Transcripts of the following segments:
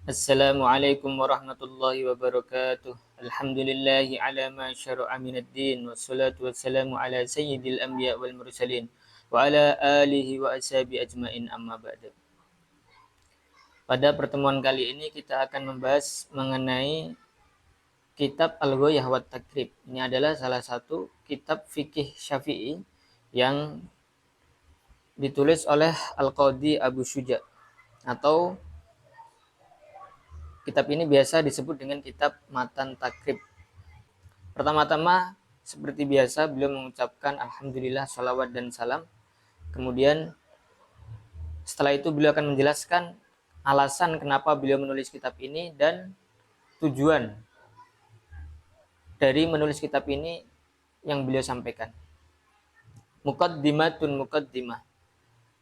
Assalamualaikum warahmatullahi wabarakatuh. Alhamdulillahi ala ma syara'a minad din wassalatu wassalamu ala sayyidil anbiya wal mursalin wa ala alihi wa ashabi ajmain amma ba'du. Pada pertemuan kali ini kita akan membahas mengenai kitab Al-Ghayah wat Takrib. Ini adalah salah satu kitab fikih Syafi'i yang ditulis oleh Al-Qadhi Abu Syuja, atau kitab ini biasa disebut dengan kitab Matan Takrib. Pertama-tama, seperti biasa, beliau mengucapkan Alhamdulillah, salawat dan salam. Kemudian setelah itu beliau akan menjelaskan alasan kenapa beliau menulis kitab ini dan tujuan dari menulis kitab ini yang beliau sampaikan. Muqaddimatun muqaddimah.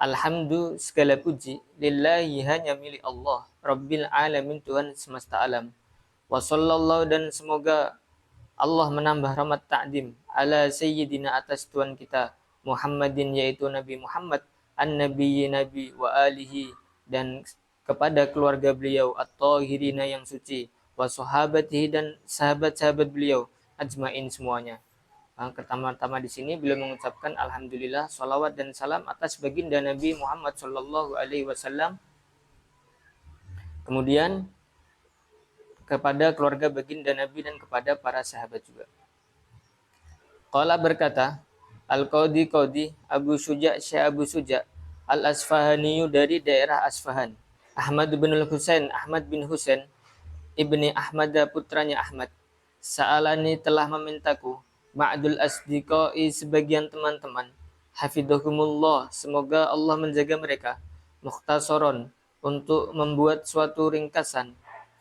Alhamdu segala puji lillahi hanya milik Allah, Rabbil alamin, Tuhan semesta alam. Wa sallallahu, dan semoga Allah menambah rahmat ta'dim ala sayyidina, atas Tuhan kita Muhammadin, yaitu Nabi Muhammad, an-nabiyyi, nabi, wa alihi, dan kepada keluarga beliau, at-tahirina, yang suci, wa sahabatihi, dan sahabat-sahabat beliau, ajmain, semuanya. Pertama-tama di sini beliau mengucapkan Alhamdulillah, salawat dan salam atas baginda Nabi Muhammad sallallahu alaihi wasallam. Kemudian kepada keluarga baginda Nabi dan kepada para sahabat juga. Qala, berkata Al-Qadhi Qadhi Abu Syuja, Syekh Abu Syuja Al-Asfahani, dari daerah Asfahan, Ahmad bin Husain, Ahmad bin Husain ibni Ahmad, putranya Ahmad. Sa'alani, telah memintaku, Ma'dul asdiqai, sebagian teman-teman, hafidhahumullah, semoga Allah menjaga mereka, mukhtasaron, untuk membuat suatu ringkasan,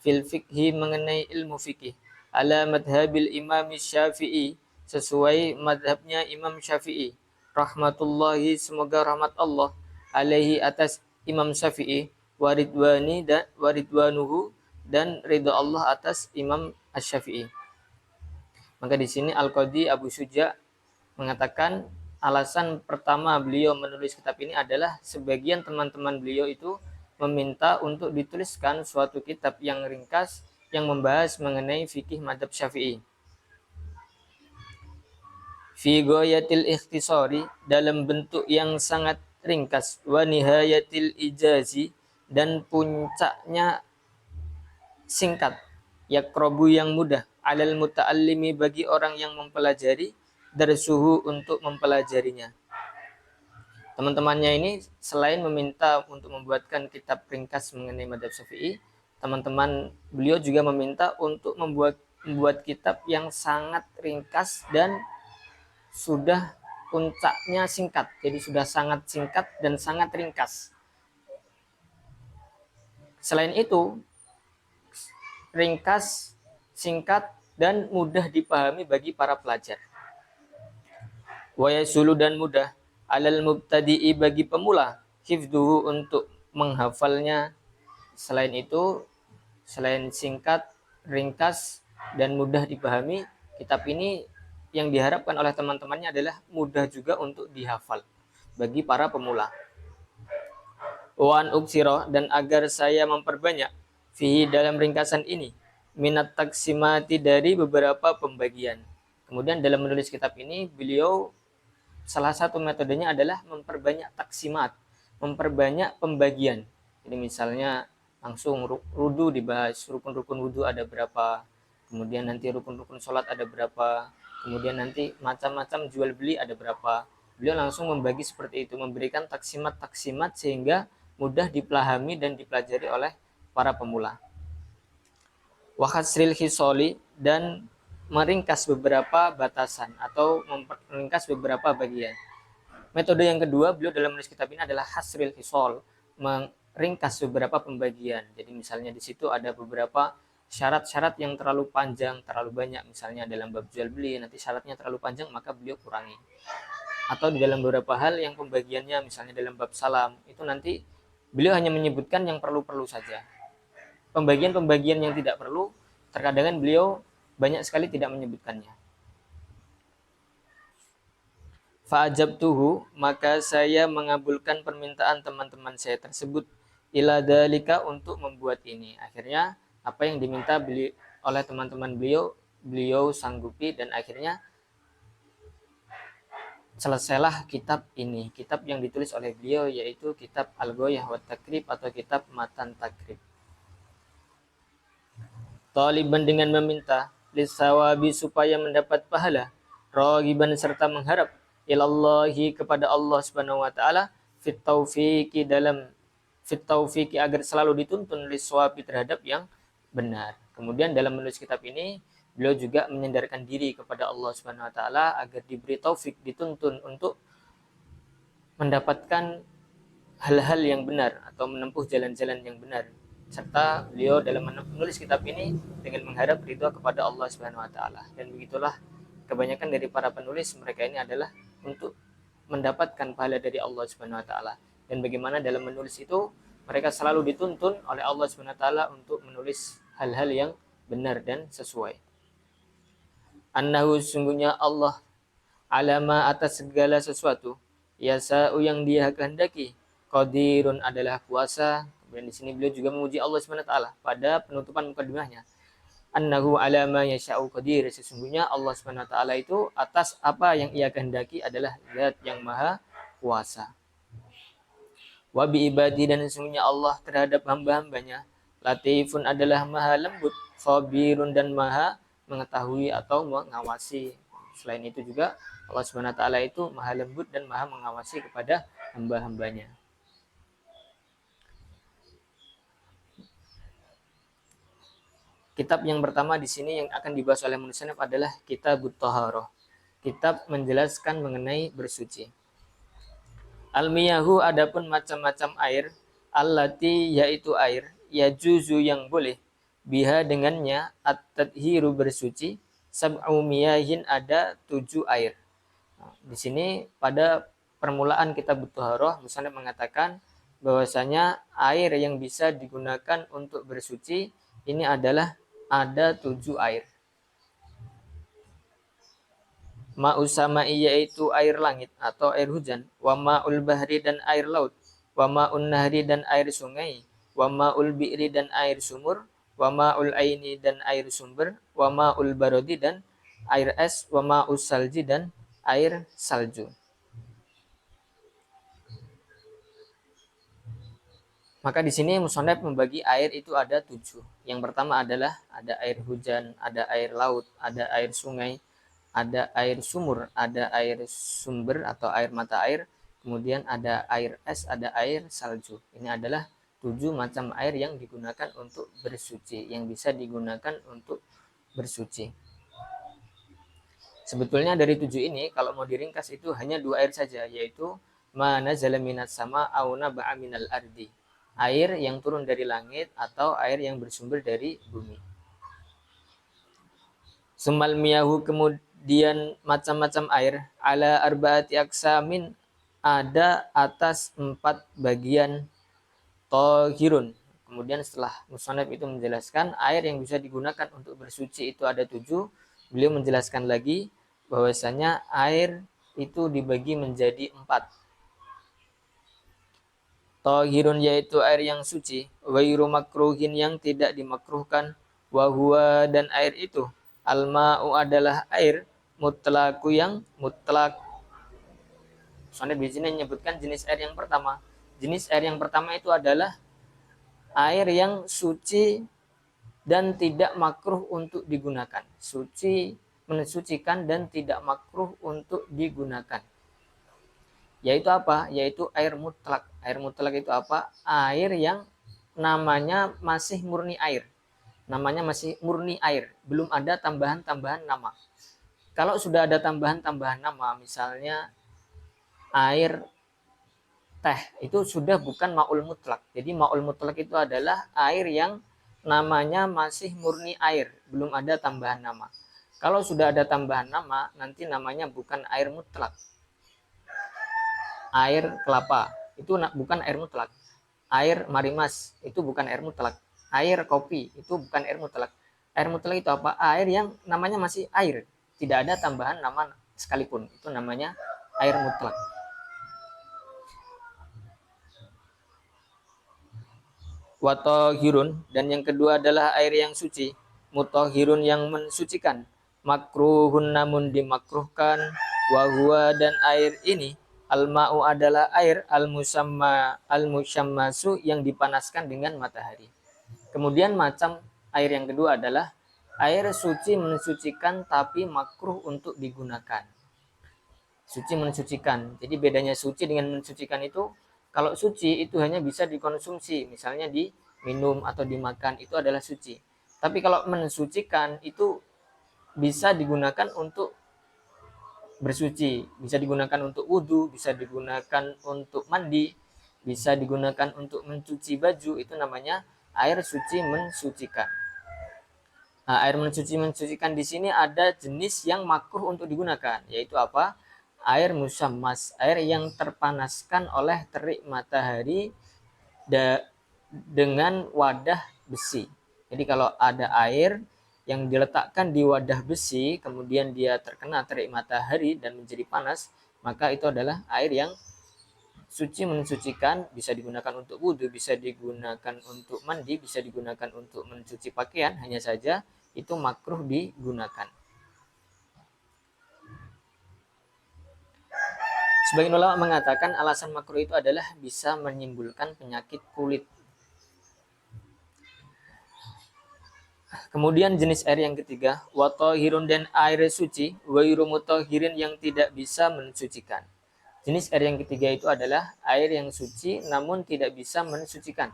fil fikhi, mengenai ilmu fikih, ala madhabil imam Syafi'i, sesuai madhabnya Imam Syafi'i, rahmatullahi, semoga rahmat Allah, alaihi, atas Imam Syafi'i, waridwani, dan waridwanuhu, dan ridha Allah atas Imam Asy-Syafi'i. Maka di sini Al-Qadhi Abu Syuja mengatakan alasan pertama beliau menulis kitab ini adalah sebagian teman-teman beliau itu meminta untuk dituliskan suatu kitab yang ringkas yang membahas mengenai fikih mazhab Syafi'i. Fi ghayatil ikhtisari, dalam bentuk yang sangat ringkas, wa nihayatil ijazi, dan puncaknya singkat, yakrobu, yang mudah, alal muta'allimi, bagi orang yang mempelajari, darsuhu, untuk mempelajarinya. Teman-temannya ini selain meminta untuk membuatkan kitab ringkas mengenai mazhab Syafi'i, teman-teman beliau juga meminta untuk membuat kitab yang sangat ringkas dan sudah puncaknya singkat. Jadi sudah sangat singkat dan sangat ringkas. Selain itu, ringkas, singkat, dan mudah dipahami bagi para pelajar. Wa yasulu, dan mudah, alal mubtadi'i, bagi pemula, hifdhuhu, untuk menghafalnya. Selain itu, selain singkat, ringkas, dan mudah dipahami, kitab ini yang diharapkan oleh teman-temannya adalah mudah juga untuk dihafal bagi para pemula. Wan uksiro, dan agar saya memperbanyak, fihi, dalam ringkasan ini, minat taksimati, dari beberapa pembagian. Kemudian dalam menulis kitab ini, beliau salah satu metodenya adalah memperbanyak taksimat, memperbanyak pembagian. Jadi misalnya langsung wudu dibahas, rukun-rukun wudu ada berapa, kemudian nanti rukun-rukun sholat ada berapa, kemudian nanti macam-macam jual beli ada berapa. Beliau langsung membagi seperti itu, memberikan taksimat-taksimat sehingga mudah dipahami dan dipelajari oleh para pemula. Wa khasril hisoli, dan meringkas beberapa batasan atau meringkas beberapa bagian. Metode yang kedua beliau dalam menulis kitab ini adalah hasril hisol, meringkas beberapa pembagian. Jadi misalnya di situ ada beberapa syarat-syarat yang terlalu panjang, terlalu banyak, misalnya dalam bab jual beli nanti syaratnya terlalu panjang, maka beliau kurangi. Atau di dalam beberapa hal yang pembagiannya, misalnya dalam bab salam, itu nanti beliau hanya menyebutkan yang perlu-perlu saja. Pembagian-pembagian yang tidak perlu, terkadang beliau banyak sekali tidak menyebutkannya. Fa'ajabtuhu, maka saya mengabulkan permintaan teman-teman saya tersebut, ila dzalika untuk membuat ini. Akhirnya apa yang diminta oleh teman-teman beliau sanggupi, dan akhirnya selesailah kitab ini. Kitab yang ditulis oleh beliau yaitu kitab Al-Ghoyah wa Takrib atau kitab Matan Takrib. Taliban dengan meminta lisawabi supaya mendapat pahala, ragiban serta mengharap ilallahi kepada Allah Subhanahu wa taala fit taufiqi agar selalu dituntun liswabi terhadap yang benar. Kemudian dalam menulis kitab ini beliau juga menyandarkan diri kepada Allah Subhanahu wa taala agar diberi taufik, dituntun untuk mendapatkan hal-hal yang benar atau menempuh jalan-jalan yang benar, serta beliau dalam menulis kitab ini dengan mengharap ridho kepada Allah Subhanahu wa taala. Dan begitulah kebanyakan dari para penulis, mereka ini adalah untuk mendapatkan pahala dari Allah Subhanahu wa taala. Dan bagaimana dalam menulis itu mereka selalu dituntun oleh Allah Subhanahu wa taala untuk menulis hal-hal yang benar dan sesuai. Annahu sungguhnya Allah alama atas segala sesuatu, yasa'u yang dia kehendaki, qadirun adalah kuasa. Kemudian di sini beliau juga memuji Allah Subhanahu wa taala pada penutupan mukadimahnya. Annahu alama yasha'u qadir, sesungguhnya Allah Subhanahu wa taala itu atas apa yang ia kehendaki adalah zat yang maha kuasa. Wa bi ibadi, dan sesungguhnya Allah terhadap hamba-hambanya latifun adalah maha lembut, khabirun dan maha mengetahui atau mengawasi. Selain itu juga Allah Subhanahu wa taala itu maha lembut dan maha mengawasi kepada hamba-hambanya. Kitab yang pertama di sini yang akan dibahas oleh musannif adalah Kitabut Thaharah. Kitab menjelaskan mengenai bersuci. Al-miyahu adapun macam-macam air, allati yaitu air, yajuzu yang boleh, biha dengannya at-tadhiru bersuci, sab'u miyahin ada 7 air. Nah, di sini pada permulaan Kitabut Thaharah musannif mengatakan bahwasanya air yang bisa digunakan untuk bersuci ini adalah ada 7 air. Ma'us sama'i yaitu air langit atau air hujan, wa ma'ul bahri dan air laut, wa ma'un nahri dan air sungai, wa ma'ul bi'ri dan air sumur, wa ma'ul aini dan air sumber, wa ma'ul barodi dan air es, wa ma'us salji dan air salju. Maka di sini musannaf membagi air itu ada 7. Yang pertama adalah ada air hujan, ada air laut, ada air sungai, ada air sumur, ada air sumber atau air mata air, kemudian ada air es, ada air salju. Ini adalah 7 macam air yang digunakan untuk bersuci, yang bisa digunakan untuk bersuci. Sebetulnya dari 7 ini kalau mau diringkas itu hanya 2 air saja, yaitu mana zalaminat sama auna ba'aminal ardi, air yang turun dari langit atau air yang bersumber dari bumi. Sumal miyahu, kemudian macam-macam air, ala arbaati aksamin ada atas 4 bagian, tohirun. Kemudian setelah musannaf itu menjelaskan air yang bisa digunakan untuk bersuci itu ada 7, beliau menjelaskan lagi bahwasanya air itu dibagi menjadi 4. Tahirun yaitu air yang suci, ghairu makruhin yang tidak dimakruhkan, wa huwa dan air itu, al-ma'u adalah air, mutlaku yang mutlak. Soalnya di sini menyebutkan jenis air yang pertama. Jenis air yang pertama itu adalah air yang suci dan tidak makruh untuk digunakan. Suci, mensucikan dan tidak makruh untuk digunakan. Yaitu apa? Yaitu air mutlak. Air mutlak itu apa? Air yang namanya masih murni air. Namanya masih murni air, belum ada tambahan-tambahan nama. Kalau sudah ada tambahan-tambahan nama, misalnya air teh, itu sudah bukan ma'ul mutlak. Jadi ma'ul mutlak itu adalah air yang namanya masih murni air, belum ada tambahan nama. Kalau sudah ada tambahan nama, nanti namanya bukan air mutlak. Air kelapa itu bukan air mutlak. Air marimas itu bukan air mutlak. Air kopi itu bukan air mutlak. Air mutlak itu apa? Air yang namanya masih air, tidak ada tambahan nama sekalipun. Itu namanya air mutlak. wa tahirun, dan yang kedua adalah air yang suci, mutahhirun yang mensucikan, makruhun namun dimakruhkan, wa huwa, dan air ini al-ma'u adalah air al-musyammasu yang dipanaskan dengan matahari. Kemudian macam air yang kedua adalah air suci mensucikan tapi makruh untuk digunakan. Suci mensucikan. Jadi bedanya suci dengan mensucikan itu, kalau suci itu hanya bisa dikonsumsi, misalnya diminum atau dimakan, itu adalah suci. Tapi kalau mensucikan itu bisa digunakan untuk bersuci, bisa digunakan untuk wudhu, bisa digunakan untuk mandi, bisa digunakan untuk mencuci baju, itu namanya air suci mensucikan. Nah, air mensucikan di sini ada jenis yang makruh untuk digunakan, yaitu apa? Air musammas, air yang terpanaskan oleh terik matahari dengan wadah besi. Jadi kalau ada air yang diletakkan di wadah besi, kemudian dia terkena terik matahari dan menjadi panas, maka itu adalah air yang suci mensucikan, bisa digunakan untuk wudhu, bisa digunakan untuk mandi, bisa digunakan untuk mencuci pakaian, hanya saja itu makruh digunakan. Sebagian ulama mengatakan alasan makruh itu adalah bisa menimbulkan penyakit kulit. Kemudian jenis air yang ketiga, watahirun, dan air suci, wairu mutahirin yang tidak bisa mensucikan. Jenis air yang ketiga itu adalah air yang suci namun tidak bisa mensucikan.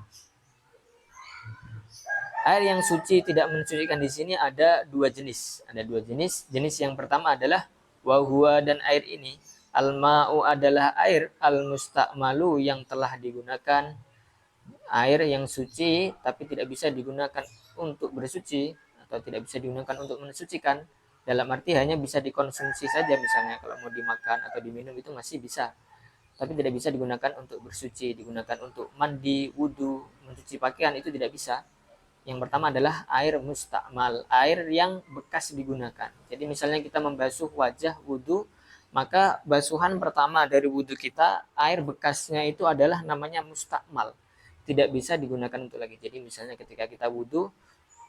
Air yang suci tidak mensucikan di sini ada dua jenis. Ada dua jenis. Jenis yang pertama adalah wahwa, dan air ini al-ma'u adalah air al-musta'malu yang telah digunakan. Air yang suci tapi tidak bisa digunakan untuk bersuci atau tidak bisa digunakan untuk mensucikan. Dalam arti hanya bisa dikonsumsi saja, misalnya kalau mau dimakan atau diminum itu masih bisa. Tapi tidak bisa digunakan untuk bersuci, digunakan untuk mandi, wudhu, mencuci pakaian, itu tidak bisa. Yang pertama adalah air mustakmal, air yang bekas digunakan. Jadi misalnya kita membasuh wajah wudhu, maka basuhan pertama dari wudhu kita, air bekasnya itu adalah namanya mustakmal, tidak bisa digunakan untuk lagi. Jadi misalnya ketika kita wudhu,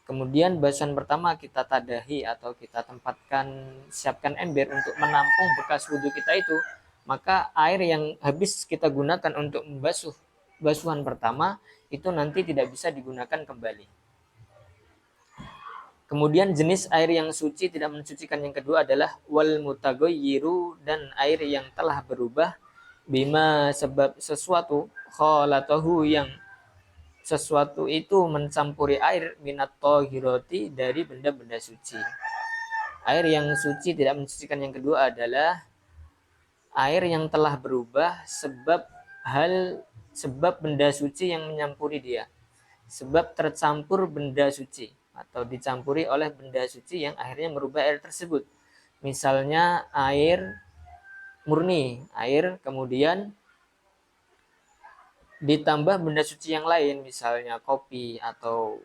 kemudian basuhan pertama kita tadahi atau kita tempatkan, siapkan ember untuk menampung bekas wudhu kita itu, maka air yang habis kita gunakan untuk membasuh basuhan pertama itu nanti tidak bisa digunakan kembali. Kemudian jenis air yang suci tidak mensucikan yang kedua adalah wal mutaghayyiru, dan air yang telah berubah, bima sebab sesuatu, khalatahu yang sesuatu itu mencampuri air, minat thahirati dari benda-benda suci. Air yang suci tidak mensucikan yang kedua adalah air yang telah berubah sebab benda suci yang menyampuri dia. Sebab tercampur benda suci atau dicampuri oleh benda suci yang akhirnya merubah air tersebut. Misalnya air murni, air kemudian ditambah benda suci yang lain, misalnya kopi atau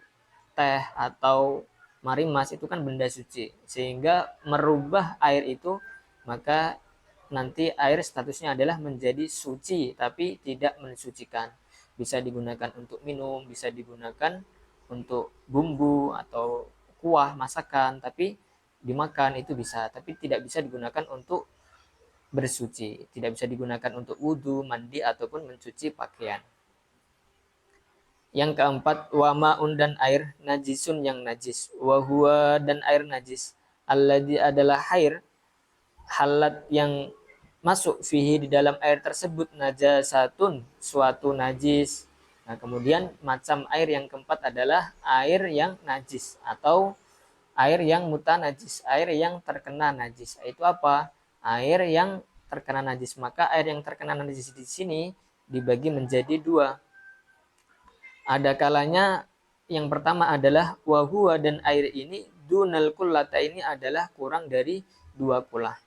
teh atau marimas, itu kan benda suci, sehingga merubah air itu, maka nanti air statusnya adalah menjadi suci tapi tidak mensucikan. Bisa digunakan untuk minum, bisa digunakan untuk bumbu atau kuah masakan, tapi dimakan itu bisa, tapi tidak bisa digunakan untuk bersuci, tidak bisa digunakan untuk wudhu, mandi ataupun mencuci pakaian. Yang keempat, wamaun, dan air najisun yang najis, wahua, dan air najis, alladzi adalah air halat yang masuk fihi di dalam air tersebut najasatun suatu najis. Nah, kemudian macam air yang keempat adalah air yang najis atau air yang mutanajis, air yang terkena najis. Itu apa? Air yang terkena najis. Maka air yang terkena najis di sini dibagi menjadi dua. Ada kalanya yang pertama adalah wahua, dan air ini dunal kullata, ini adalah kurang dari 2 kulah.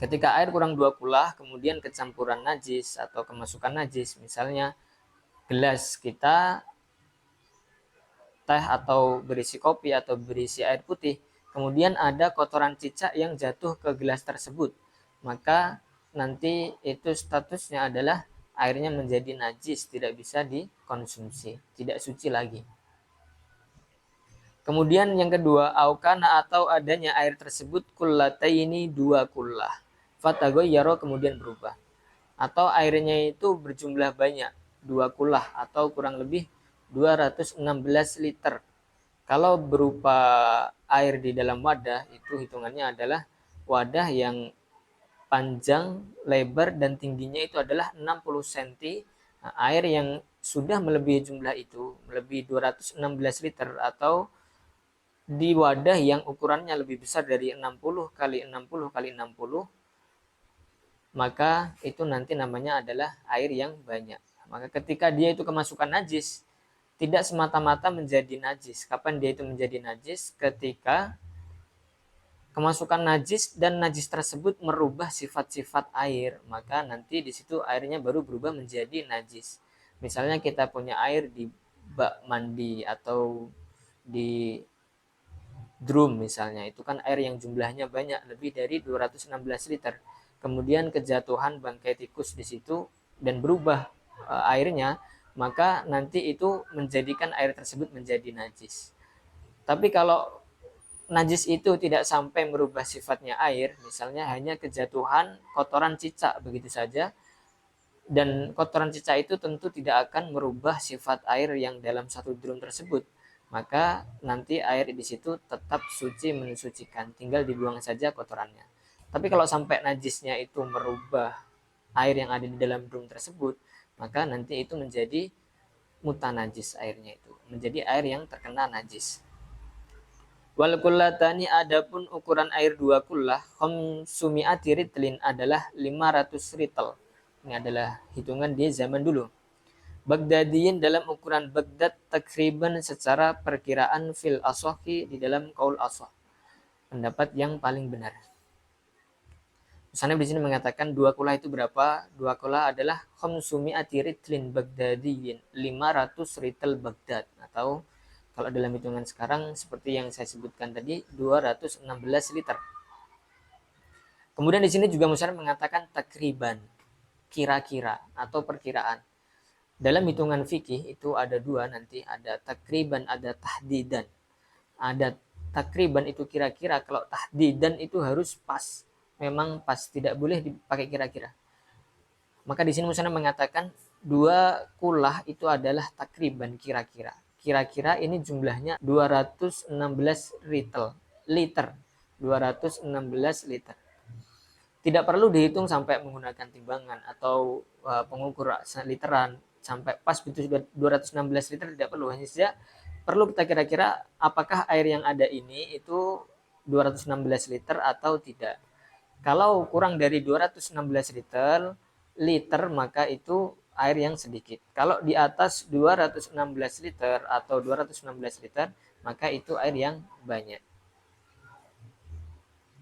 Ketika air kurang 2 kulah kemudian kecampuran najis atau kemasukan najis, misalnya gelas kita teh atau berisi kopi atau berisi air putih, kemudian ada kotoran cicak yang jatuh ke gelas tersebut, maka nanti itu statusnya adalah airnya menjadi najis, tidak bisa dikonsumsi, tidak suci lagi. Kemudian yang kedua, aukana atau adanya air tersebut kullataini dua kullah. Fatagoyyaro kemudian berubah. Atau airnya itu berjumlah banyak, dua kullah atau kurang lebih 216 liter. Kalau berupa air di dalam wadah, itu hitungannya adalah wadah yang panjang, lebar, dan tingginya itu adalah 60 cm. Nah, air yang sudah melebihi jumlah itu, melebihi 216 liter atau di wadah yang ukurannya lebih besar dari 60 kali 60 kali 60, maka itu nanti namanya adalah air yang banyak. Maka ketika dia itu kemasukan najis, tidak semata-mata menjadi najis. Kapan dia itu menjadi najis? Ketika kemasukan najis dan najis tersebut merubah sifat-sifat air, maka nanti di situ airnya baru berubah menjadi najis. Misalnya kita punya air di bak mandi atau di drum misalnya, itu kan air yang jumlahnya banyak, lebih dari 216 liter. Kemudian kejatuhan bangkai tikus di situ dan berubah airnya, maka nanti itu menjadikan air tersebut menjadi najis. Tapi kalau najis itu tidak sampai merubah sifatnya air, misalnya hanya kejatuhan kotoran cicak begitu saja, dan kotoran cicak itu tentu tidak akan merubah sifat air yang dalam satu drum tersebut, maka nanti air di situ tetap suci mensucikan, tinggal dibuang saja kotorannya. Tapi kalau sampai najisnya itu merubah air yang ada di dalam drum tersebut, maka nanti itu menjadi mutanajis, airnya itu menjadi air yang terkena najis. Wal kullatani adapun ukuran air dua kullah khamsumi'ati ritlin adalah 500 ritel. Ini adalah hitungan di zaman dulu. Baghdadiyin dalam ukuran Baghdad takriban secara perkiraan fil asohi di dalam kaul asoh. Pendapat yang paling benar. Misalnya di sini mengatakan dua kullah itu berapa? Dua kullah adalah khamsumi'ati ritlin Baghdadiyin, 500 ritel Baghdad, atau kalau dalam hitungan sekarang seperti yang saya sebutkan tadi 216 liter. Kemudian di sini juga Musyair mengatakan takriban, kira-kira atau perkiraan. Dalam hitungan fikih itu ada dua nanti, ada takriban, ada tahdidan. Ada takriban itu kira-kira, kalau tahdidan itu harus pas. Memang pas, tidak boleh dipakai kira-kira. Maka di sini Musyair mengatakan dua kullah itu adalah takriban, kira-kira. Kira-kira ini jumlahnya 216 liter. 216 liter. Tidak perlu dihitung sampai menggunakan timbangan atau pengukur literan sampai pas betul 216 liter, tidak perlu. Hanya saja perlu kita kira-kira apakah air yang ada ini itu 216 liter atau tidak. Kalau kurang dari 216 liter maka itu air yang sedikit. Kalau di atas 216 liter atau 216 liter, maka itu air yang banyak.